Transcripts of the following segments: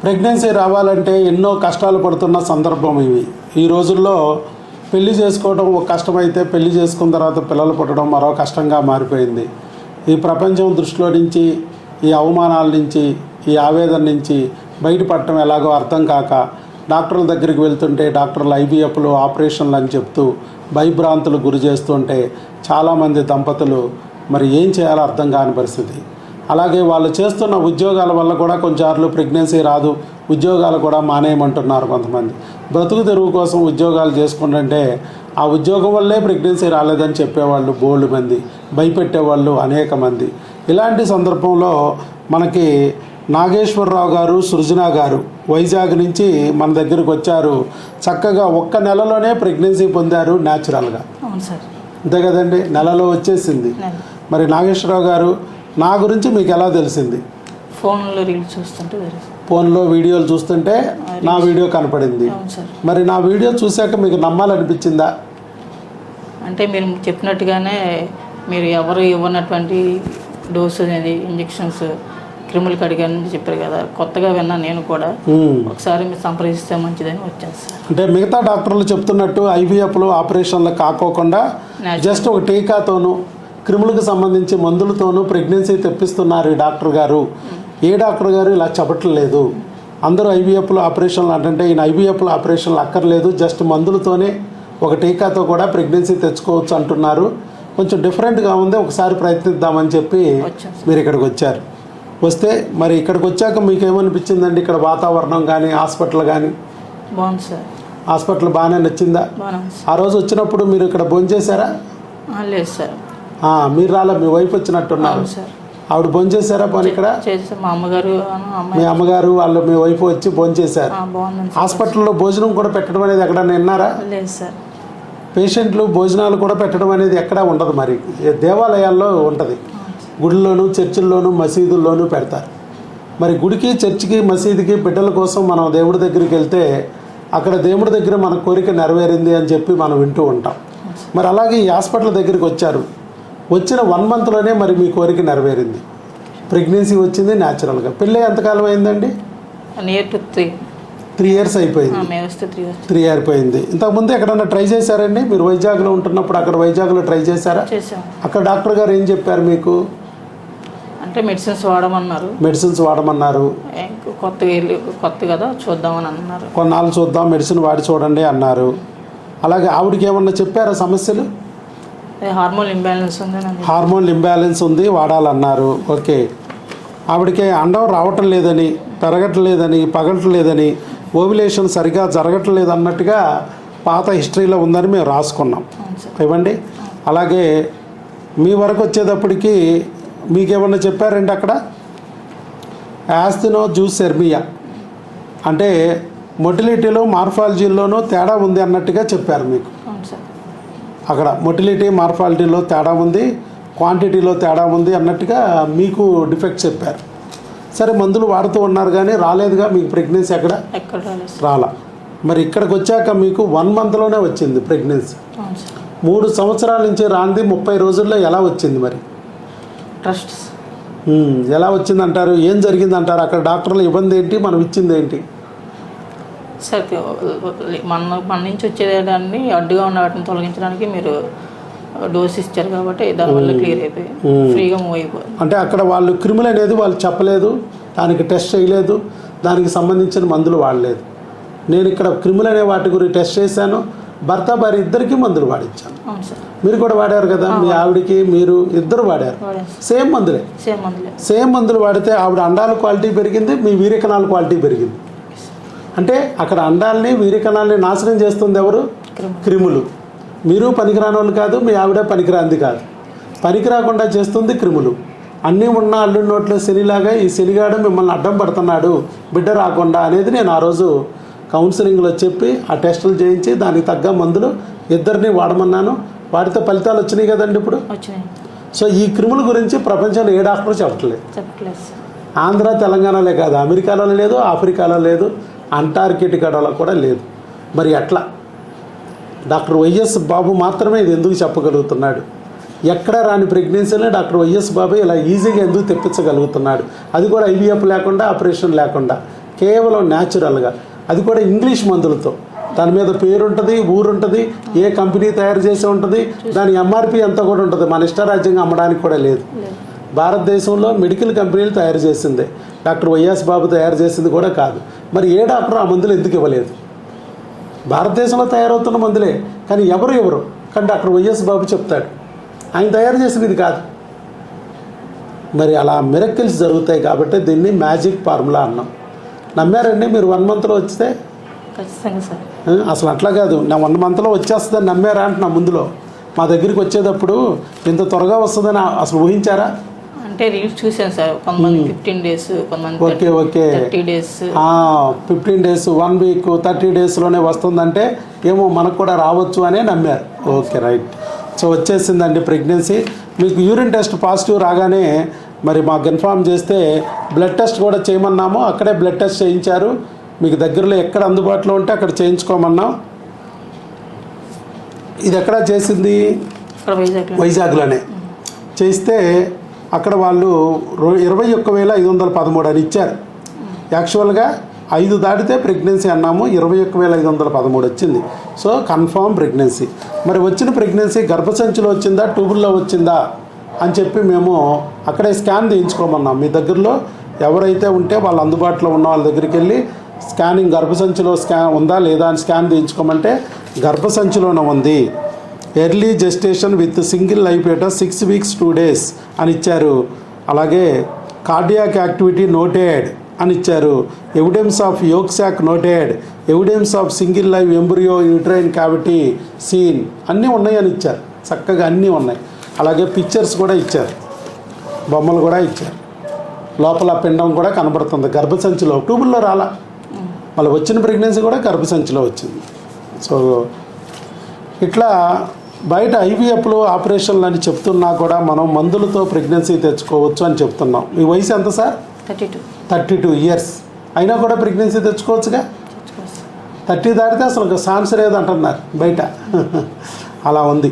Pregnancy రావాలంటే ఎన్నో కష్టాలు పడుతున్న సందర్భం ఇవి. ఈ రోజుల్లో పెళ్లి చేసుకోవడం ఒక కష్టమైతే పెళ్లి చేసుకున్న తర్వాత పిల్లలు పుట్టడం మరో కష్టంగా మారిపోయింది. ఈ ప్రపంచం దృష్టిలో నుంచి, ఈ అవమానాల నుంచి, ఈ ఆవేదన నుంచి బయటపడటం ఎలాగో అర్థం కాక డాక్టర్ల దగ్గరికి వెళ్తుంటే డాక్టర్లు ఐవీఎఫ్లు ఆపరేషన్లు అని చెప్తూ భయభ్రాంతులు గురి చేస్తుంటే చాలామంది దంపతులు మరి ఏం చేయాలో అర్థం కాని పరిస్థితి. అలాగే వాళ్ళు చేస్తున్న ఉద్యోగాల వల్ల కూడా కొన్నిసార్లు ప్రెగ్నెన్సీ రాదు, ఉద్యోగాలు కూడా మానేయమంటున్నారు కొంతమంది. బ్రతుకు తెరువు కోసం ఉద్యోగాలు చేసుకుంటుంటే ఆ ఉద్యోగం వల్లే ప్రెగ్నెన్సీ రాలేదని చెప్పేవాళ్ళు బోల్డ్ మంది, భయపెట్టేవాళ్ళు అనేక మంది. ఇలాంటి సందర్భంలో మనకి నాగేశ్వరరావు గారు, సృజన గారు వైజాగ్ నుంచి మన దగ్గరికి వచ్చారు. చక్కగా ఒక్క నెలలోనే ప్రెగ్నెన్సీ పొందారు న్యాచురల్గా. అంతే కదండి, నెలలో వచ్చేసింది. మరి నాగేశ్వరరావు గారు, నా గురించి మీకు ఎలా తెలిసింది? ఫోన్లో రీల్స్ చూస్తుంటే, ఫోన్లో వీడియోలు చూస్తుంటే నా వీడియో కనపడింది. మరి నా వీడియో చూశాక మీకు నమ్మాలనిపించిందా? అంటే మీరు చెప్పినట్టుగానే మీరు ఎవరు ఇవ్వనటువంటి డోసు అనేది ఇంజెక్షన్స్ క్రిములు కడిగానని చెప్పారు కదా, కొత్తగా విన్నా నేను కూడా. ఒకసారి మీరు సంప్రదిస్తే మంచిదని వచ్చాను సార్. అంటే మిగతా డాక్టర్లు చెప్తున్నట్టు ఐవీఎఫ్లు ఆపరేషన్లు కాకోకుండా జస్ట్ ఒక టీకాతోనూ క్రిములకు సంబంధించి మందులతోనూ ప్రెగ్నెన్సీ తెప్పిస్తున్నారు ఈ డాక్టర్ గారు. ఏ డాక్టర్ గారు ఇలా చెప్పట్లేదు. అందరూ ఐవీఎఫ్లు ఆపరేషన్లు అంటే ఈయన ఐవీఎఫ్లు ఆపరేషన్లు అక్కర్లేదు, జస్ట్ మందులతోనే ఒక టీకాతో కూడా ప్రెగ్నెన్సీ తెచ్చుకోవచ్చు అంటున్నారు. కొంచెం డిఫరెంట్గా ఉంది, ఒకసారి ప్రయత్నిద్దామని చెప్పి మీరు ఇక్కడికి వచ్చారు. వస్తే మరి ఇక్కడికి వచ్చాక మీకు ఏమనిపించిందండి? ఇక్కడ వాతావరణం కానీ హాస్పిటల్ కానీ? బాగుంది సార్. హాస్పిటల్ బాగానే నచ్చిందా? ఆ రోజు వచ్చినప్పుడు మీరు ఇక్కడ భోంచేశారా? లేదు సార్. మీరు రాలే, మీ వైఫ్ వచ్చినట్టున్నారు. ఆవిడ భోంచేశారా? పోనీ ఇక్కడ మా అమ్మగారు, మీ అమ్మగారు వాళ్ళు మీ వైఫ్ వచ్చి భోంచేశారు. హాస్పిటల్లో భోజనం కూడా పెట్టడం అనేది ఎక్కడన్నా విన్నారా? లేదు సార్. పేషెంట్లు భోజనాలు కూడా పెట్టడం అనేది ఎక్కడా ఉండదు. మరి దేవాలయాల్లో ఉంటుంది, గుడిలోను చర్చిల్లోనూ మసీదుల్లోనూ పెడతారు. మరి గుడికి చర్చికి మసీదుకి బిడ్డల కోసం మనం దేవుడి దగ్గరికి వెళ్తే అక్కడ దేవుడి దగ్గర మన కోరిక నెరవేరింది అని చెప్పి మనం వింటూ ఉంటాం. మరి అలాగే ఈ హాస్పిటల్ దగ్గరికి వచ్చారు, వచ్చిన 1 monthలోనే మరి మీ కోరిక నెరవేరింది, ప్రెగ్నెన్సీ వచ్చింది న్యాచురల్గా. పెళ్ళి ఎంతకాలం అయిందండి? 3 years అయిపోయింది. 3 years అయిపోయింది. ఇంతకుముందు ఎక్కడన్నా ట్రై చేశారండి? మీరు వైజాగ్లో ఉంటున్నప్పుడు అక్కడ వైజాగ్లో ట్రై చేశారా? అక్కడ డాక్టర్ గారు ఏం చెప్పారు మీకు? అంటే మెడిసిన్స్ వాడమన్నారు. మెడిసిన్స్ వాడమన్నారు. కొత్త కదా చూద్దామని అన్నారు. కొన్నాళ్ళు చూద్దాం, మెడిసిన్ వాడి చూడండి అన్నారు. అలాగే ఆవిడకి ఏమన్నా చెప్పారా సమస్యలు? హార్మోన్ ఇంబ్యాలెన్స్ ఉంది. హార్మోన్ ఇంబ్యాలెన్స్ ఉంది, వాడాలన్నారు. ఓకే. ఆవిడకి అండం రావటం లేదని, పెరగట్లేదని, పగలట్లేదని, ఓవ్యులేషన్ సరిగా జరగట్లేదు అన్నట్టుగా పాత హిస్టరీలో ఉందని మేము రాసుకున్నాం. ఇవ్వండి. అలాగే మీ వరకు వచ్చేటప్పటికి మీకేమన్నా చెప్పారండి అక్కడ? యాస్థినోజూసెర్మియా అంటే మొటిలిటీలో మార్ఫాలజీలోనూ తేడా ఉంది అన్నట్టుగా చెప్పారు మీకు. అక్కడ మొటిలిటీ మార్ఫాలజీలో తేడా ఉంది, క్వాంటిటీలో తేడా ఉంది అన్నట్టుగా మీకు డిఫెక్ట్ చెప్పారు. సరే, మందులు వాడుతూ ఉన్నారు కానీ రాలేదుగా మీకు ప్రెగ్నెన్సీ? ఎక్కడ రాలా. మరి ఇక్కడికి వచ్చాక మీకు 1 monthలోనే వచ్చింది ప్రెగ్నెన్సీ. 3 సంవత్సరాల నుంచి రాంది 30 రోజుల్లో ఎలా వచ్చింది? మరి ట్రస్ట్ ఎలా వచ్చిందంటారు? ఏం జరిగిందంటారు? అక్కడ డాక్టర్ల ఇబ్బంది ఏంటి, మనం ఇచ్చింది ఏంటి? సార్, మన నుంచి వచ్చేదాన్ని అడ్డుగా ఉన్న వాటిని తొలగించడానికి మీరు డోస్ ఇచ్చారు కాబట్టి దానివల్ల క్లియర్ అయిపోయి ఫ్రీగా మూవ్ అయిపోయింది. అంటే అక్కడ వాళ్ళు క్రిములు అనేది వాళ్ళు చెప్పలేదు, దానికి టెస్ట్ చేయలేదు, దానికి సంబంధించిన మందులు వాడలేదు. నేను ఇక్కడ క్రిములు అనే వాటి గురించి టెస్ట్ చేశాను, భర్త భార్య ఇద్దరికి మందులు వాడించాను. మీరు కూడా వాడారు కదా, మీ ఆవిడకి మీరు ఇద్దరు వాడారు. సేమ్ మందులు వాడితే ఆవిడ అండాల క్వాలిటీ పెరిగింది, మీ వీర్యకణాల క్వాలిటీ పెరిగింది. అంటే అక్కడ అండాలని వీర్యకణాలని నాశనం చేస్తుంది ఎవరు? క్రిములు. మీరు పనికిరాని వాళ్ళు కాదు, మీ ఆవిడ పనికిరాంది కాదు, పనికిరాకుండా చేస్తుంది క్రిములు. అన్నీ ఉన్న అల్లుడి నోట్లో శనిలాగా ఈ శనిగాడు మిమ్మల్ని అడ్డం పడుతున్నాడు బిడ్డ రాకుండా అనేది నేను ఆ రోజు కౌన్సిలింగ్లో చెప్పి ఆ టెస్టులు చేయించి దానికి తగ్గ మందులు ఇద్దరిని వాడమన్నాను. వాడితే ఫలితాలు వచ్చినాయి కదండి ఇప్పుడు. సో ఈ క్రిముల గురించి ప్రపంచంలో ఏ డాక్టర్ చెప్పట్లేదు. ఆంధ్ర తెలంగాణలో కాదు, అమెరికాలో లేదు, ఆఫ్రికాలో లేదు, అంటార్కిటికాలో కూడా లేదు. మరి అట్లా డాక్టర్ వైఎస్ బాబు మాత్రమే ఇది ఎందుకు చెప్పగలుగుతున్నాడు? ఎక్కడ రాని ప్రెగ్నెన్సీలో డాక్టర్ వైఎస్ బాబు ఇలా ఈజీగా ఎందుకు తెప్పించగలుగుతున్నాడు? అది కూడా ఐవీఎఫ్ లేకుండా, ఆపరేషన్ లేకుండా. కేవలం న్యాచురల్గా, అది కూడా ఇంగ్లీష్ మందులతో. దాని మీద పేరు ఉంటుంది, ఊరు ఉంటుంది, ఏ కంపెనీ తయారు చేసి ఉంటుంది, దాని ఎంఆర్పి అంతా కూడా ఉంటుంది. మన ఇష్టారాజ్యంగా అమ్మడానికి కూడా లేదు. భారతదేశంలో మెడికల్ కంపెనీలు తయారు చేసిందే, డాక్టర్ వైఎస్ బాబు తయారు చేసింది కూడా కాదు. మరి ఏ డాక్టర్ ఆ మందులు ఎందుకు ఇవ్వలేదు? భారతదేశంలో తయారవుతున్న మందులే, కానీ ఎవరు కానీ డాక్టర్ వైఎస్ బాబు చెప్తాడు ఆయన తయారు చేసింది ఇది కాదు. మరి అలా మిరకిల్స్ జరుగుతాయి కాబట్టి దీన్ని మ్యాజిక్ ఫార్ములా అన్నాం. నమ్మారండి మీరు 1 మంత్లో వస్తే? ఖచ్చితంగా సార్. అసలు అట్లా కాదు, నా 1 మంత్లో వచ్చేస్తుందని నమ్మారా అంటున్నా. ముందులో మా దగ్గరికి వచ్చేటప్పుడు ఇంత త్వరగా వస్తుందని అసలు ఊహించారా? అంటే రీల్స్ చూసాను సార్, కొంతమంది 15 days, కొంతమంది ఓకే 30 days, 15 days, 1 week, 30 daysలోనే వస్తుందంటే ఏమో మనకు కూడా రావచ్చు అనే నమ్మారు. Okay right. సో వచ్చేసిందండి ప్రెగ్నెన్సీ. మీకు యూరిన్ టెస్ట్ పాజిటివ్ రాగానే మరి మాకు ఇన్ఫార్మ్ చేస్తే బ్లడ్ టెస్ట్ కూడా చేయమన్నాము. అక్కడే బ్లడ్ టెస్ట్ చేయించారు. మీకు దగ్గరలో ఎక్కడ అందుబాటులో ఉంటే అక్కడ చేయించుకోమన్నాం. ఇది ఎక్కడ చేసింది? వైజాగ్లోనే చేస్తే అక్కడ వాళ్ళు 21,513 అని ఇచ్చారు. యాక్చువల్గా 5 దాటితే ప్రెగ్నెన్సీ అన్నాము, 21,513 వచ్చింది. So confirm pregnancy. మరి వచ్చిన ప్రెగ్నెన్సీ గర్భసంచిలో వచ్చిందా, ట్యూబుల్లో వచ్చిందా అని చెప్పి మేము అక్కడే స్కాన్ తీయించుకోమన్నాం. మీ దగ్గరలో ఎవరైతే ఉంటే వాళ్ళు అందుబాటులో ఉన్న వాళ్ళ దగ్గరికి వెళ్ళి స్కానింగ్ గర్భసంచిలో ఉందా లేదా అని స్కాన్ తీయించుకోమంటే గర్భసంచిలోనే ఉంది. Early gestation with single life ఏటా 6 weeks 2 days అని ఇచ్చారు. అలాగే కార్డియాక్ యాక్టివిటీ నోటెడ్ అని ఇచ్చారు. Evidence of yolk sac noted, evidence of single live embryo uterine cavity seen అన్నీ ఉన్నాయని ఇచ్చారు. చక్కగా అన్నీ ఉన్నాయి. అలాగే పిక్చర్స్ కూడా ఇచ్చారు, బొమ్మలు కూడా ఇచ్చారు. లోపల పిండం కూడా కనబడుతుంది గర్భసంచిలో, ట్యూబుల్లో రాలా. మళ్ళీ వచ్చిన ప్రెగ్నెన్సీ కూడా గర్భసంచిలో వచ్చింది. సో ఇట్లా బయట ఐవీఎఫ్లో ఆపరేషన్లు అని చెప్తున్నా కూడా మనం మందులతో ప్రెగ్నెన్సీ తెచ్చుకోవచ్చు అని చెప్తున్నాం. మీ వయసు ఎంత సార్? 32 years. అయినా కూడా ప్రెగ్నెన్సీ తెచ్చుకోవచ్చుగా. 30 దాటితే అసలు ఛాన్స్ లేదంటున్నారు బయట. అలా ఉంది.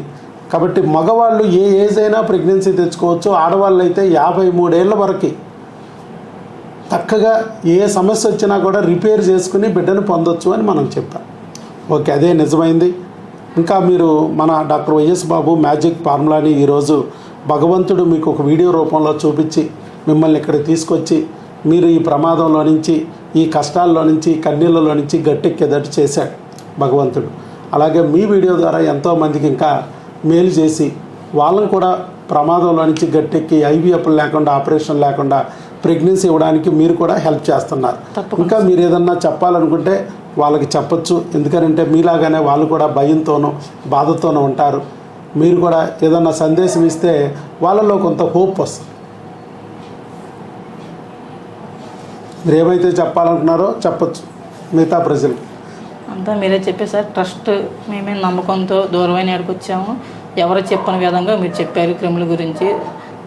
కాబట్టి మగవాళ్ళు ఏ ఏజ్ అయినా ప్రెగ్నెన్సీ తెచ్చుకోవచ్చు. ఆడవాళ్ళు అయితే 53 ఏళ్ళ వరకు చక్కగా ఏ సమస్య వచ్చినా కూడా రిపేర్ చేసుకుని బిడ్డను పొందొచ్చు అని మనం చెప్పాం. ఓకే, అదే నిజమైంది. ఇంకా మీరు మన డాక్టర్ వైఎస్ బాబు మ్యాజిక్ ఫార్ములాని ఈరోజు భగవంతుడు మీకు ఒక వీడియో రూపంలో చూపించి మిమ్మల్ని ఇక్కడికి తీసుకొచ్చి మీరు ఈ ప్రమాదంలో నుంచి, ఈ కష్టాల్లో నుంచి, కన్నీళ్ళలో నుంచి గట్టెక్కేదట్టు చేశాడు భగవంతుడు. అలాగే మీ వీడియో ద్వారా ఎంతోమందికి ఇంకా మేలు చేసి వాళ్ళని కూడా ప్రమాదంలో నుంచి గట్టెక్కి ఐవీఎఫ్ లేకుండా, ఆపరేషన్ లేకుండా ప్రెగ్నెన్సీ ఇవ్వడానికి మీరు కూడా హెల్ప్ చేస్తున్నారు. ఇంకా మీరు ఏదన్నా చెప్పాలనుకుంటే వాళ్ళకి చెప్పచ్చు. ఎందుకంటే మీలాగానే వాళ్ళు కూడా భయంతోనూ బాధతోనూ ఉంటారు. మీరు కూడా ఏదన్నా సందేశం ఇస్తే వాళ్ళలో కొంత హోప్ వస్తుంది. మీరు ఏమైతే చెప్పాలనుకున్నారో చెప్పచ్చు మిగతా ప్రజలకి. అంతా మీరే చెప్పేసారు. ట్రస్ట్ మేమే నమ్మకంతో దూరమైన ఎక్కడికి వచ్చాము. ఎవరు చెప్పని విధంగా మీరు చెప్పారు క్రిముల గురించి.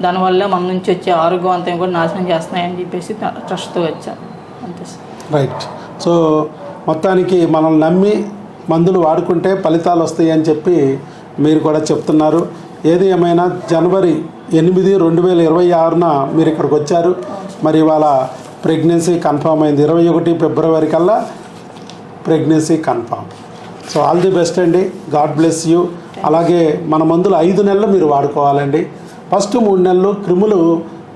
దానివల్ల మన నుంచి వచ్చే ఆరోగ్యవంతం కూడా నాశనం చేస్తున్నాయని చెప్పేసి ట్రస్ట్తో వచ్చాను. అంతే సార్. రైట్. సో మొత్తానికి మనల్ని నమ్మి మందులు వాడుకుంటే ఫలితాలు వస్తాయి అని చెప్పి మీరు కూడా చెప్తున్నారు. ఏది ఏమైనా జనవరి 8, 2026 మీరు ఇక్కడికి వచ్చారు. మరి ఇవాళ ప్రెగ్నెన్సీ కన్ఫామ్ అయింది. 21 ఫిబ్రవరి కల్లా pregnancy confirm. So all the best అండి. God bless you. అలాగే మన మందులు 5 నెలలు మీరు వాడుకోవాలండి. ఫస్ట్ 3 నెలలు క్రిములు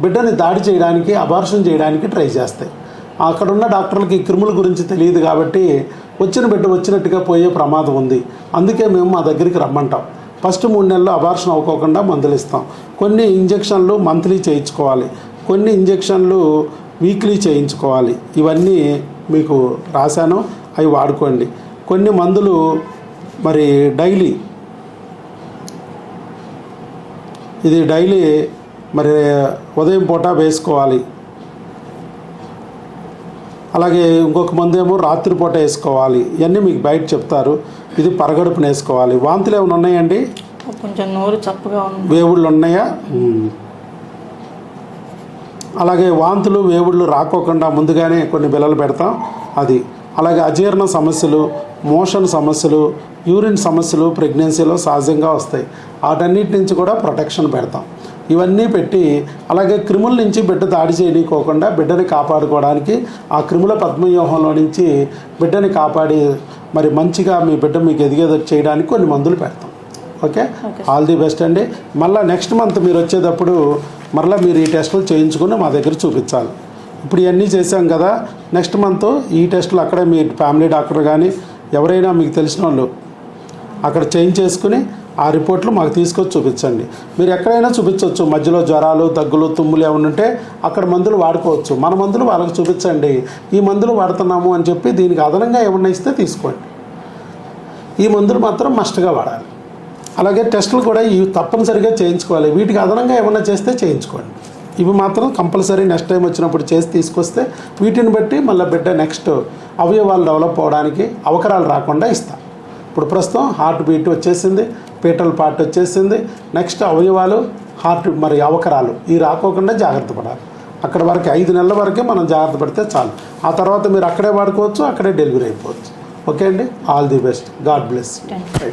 బిడ్డని దాడి చేయడానికి, అబార్షన్ చేయడానికి ట్రై చేస్తాయి. అక్కడున్న డాక్టర్లకి క్రిముల గురించి తెలియదు కాబట్టి వచ్చిన బిడ్డ వచ్చినట్టుగా పోయే ప్రమాదం ఉంది. అందుకే మేము మా దగ్గరికి రమ్మంటాం. ఫస్ట్ 3 నెలలు అబార్షన్ అవ్వకోకుండా మందులు ఇస్తాం. కొన్ని ఇంజెక్షన్లు మంత్లీ చేయించుకోవాలి, కొన్ని ఇంజెక్షన్లు వీక్లీ చేయించుకోవాలి. ఇవన్నీ మీకు రాశాను, అవి వాడుకోండి. కొన్ని మందులు మరి డైలీ, ఇది డైలీ మరి ఉదయం పూట వేసుకోవాలి. అలాగే ఇంకొక మందు ఏమో రాత్రిపూట వేసుకోవాలి. ఇవన్నీ మీకు బయట చెప్తారు. ఇది పరగడుపున వేసుకోవాలి. వాంతులు ఏమైనా ఉన్నాయండి? కొంచెం నోరు చప్పగా ఉంది. వేవుళ్ళు ఉన్నాయా? అలాగే వాంతులు వేవుళ్ళు రాకోకుండా ముందుగానే కొన్ని బిళ్ళలు పెడతాం. అది అలాగే అజీర్ణ సమస్యలు, మోషన్ సమస్యలు, యూరిన్ సమస్యలు ప్రెగ్నెన్సీలో సహజంగా వస్తాయి. వాటన్నిటి నుంచి కూడా ప్రొటెక్షన్ పెడతాం. ఇవన్నీ పెట్టి అలాగే క్రిముల నుంచి బిడ్డ దాడి చేయనీయకోకుండా బిడ్డని కాపాడుకోవడానికి ఆ క్రిముల పద్మవ్యూహంలో నుంచి బిడ్డని కాపాడి మరి మంచిగా మీ బిడ్డ మీకు ఎదిగేది చేయడానికి కొన్ని మందులు పెడతాం. ఓకే, ఆల్ ది బెస్ట్ అండి. మళ్ళీ నెక్స్ట్ మంత్ మీరు వచ్చేటప్పుడు మరలా మీరు ఈ టెస్టులు చేయించుకుని మా దగ్గర చూపించాలి. ఇప్పుడు ఇవన్నీ చేశాం కదా, నెక్స్ట్ మంత్ ఈ టెస్టులు అక్కడే మీ ఫ్యామిలీ డాక్టర్ కానీ ఎవరైనా మీకు తెలిసిన వాళ్ళు అక్కడ చేయించేసుకుని ఆ రిపోర్ట్లు మాకు తీసుకొచ్చి చూపించండి. మీరు ఎక్కడైనా చూపించవచ్చు, మధ్యలో జ్వరాలు దగ్గులు తుమ్ములు ఏమైనా ఉంటే అక్కడ మందులు వాడుకోవచ్చు. మన మందులు వాళ్ళకి చూపించండి, ఈ మందులు వాడుతున్నాము అని చెప్పి దీనికి అదనంగా ఏమన్నా ఇస్తే తీసుకోండి. ఈ మందులు మాత్రం మస్ట్గా వాడాలి. అలాగే టెస్టులు కూడా ఇవి తప్పనిసరిగా చేయించుకోవాలి. వీటికి అదనంగా ఏమన్నా చేస్తే చేయించుకోండి. ఇవి మాత్రం కంపల్సరీ నెక్స్ట్ టైం వచ్చినప్పుడు చేసి తీసుకొస్తే వీటిని బట్టి మళ్ళీ బిడ్డ నెక్స్ట్ అవయవాలు డెవలప్ అవ్వడానికి అవకరాలు రాకుండా ఇస్తాం. ఇప్పుడు ప్రస్తుతం హార్ట్ బీట్ వచ్చేసింది, పీటల్ పార్ట్ వచ్చేసింది, నెక్స్ట్ అవయవాలు హార్ట్ మరి అవకరాలు ఇవి రాకోకుండా జాగ్రత్త పడాలి. అక్కడ వరకు 5 నెలల వరకే మనం జాగ్రత్త పడితే చాలు. ఆ తర్వాత మీరు అక్కడే వాడుకోవచ్చు, అక్కడే డెలివరీ అయిపోవచ్చు. ఓకే అండి, all the best, God bless. Thank you.